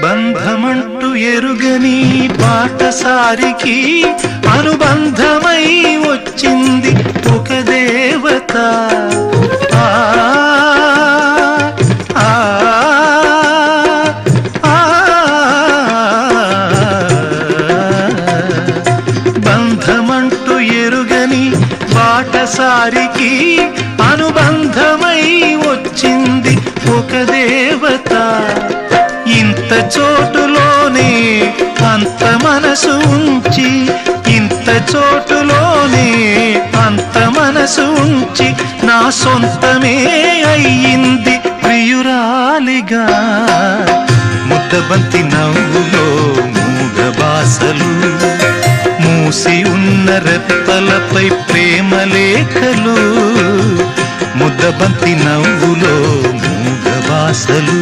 బంధమంటూ ఎరుగని బాటసారికి అనుబంధమై వచ్చింది ఒక దేవత. ఆ ఆ బంధమంటూ ఎరుగని బాటసారికి అనుబంధమై వచ్చింది ఒక దేవత. ఇంత చోటులోనే అంత మనసు ఉంచి, ఇంత చోటులోనే అంత మనసు ఉంచి నా సొంతమే అయ్యింది ప్రియురాలిగా. ముద్దబంతి నవ్వులో మూగ బాసలు, మూసి ఉన్న రెప్పలపై ప్రేమ లేఖలు. ముద్దబంతి నవ్వులో మూగ బాసలు.